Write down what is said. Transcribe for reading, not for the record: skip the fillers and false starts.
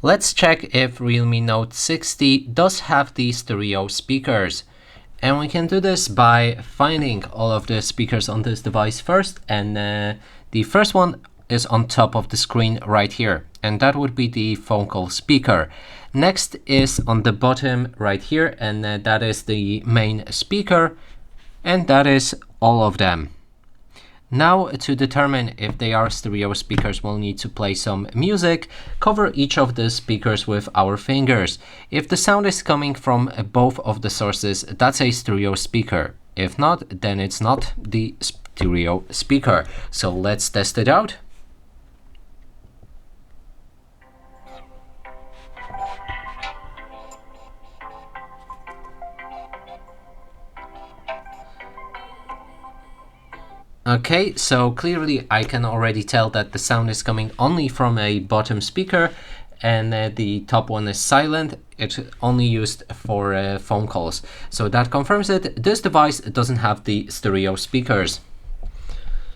Let's check if Realme Note 60 does have the stereo speakers. And we can do this by finding all of the speakers on this device first. And the first one is on top of the screen right here. And that would be the phone call speaker. Next is on the bottom right here. And that is the main speaker. And that is all of them. Now, to determine if they are stereo speakers, we'll need to play some music, cover each of the speakers with our fingers. If the sound is coming from both of the sources, that's a stereo speaker. If not, then it's not the stereo speaker. So let's test it out. Okay, so clearly I can already tell that the sound is coming only from a bottom speaker, and the top one is silent. It's only used for phone calls. So that confirms it. This device doesn't have the stereo speakers.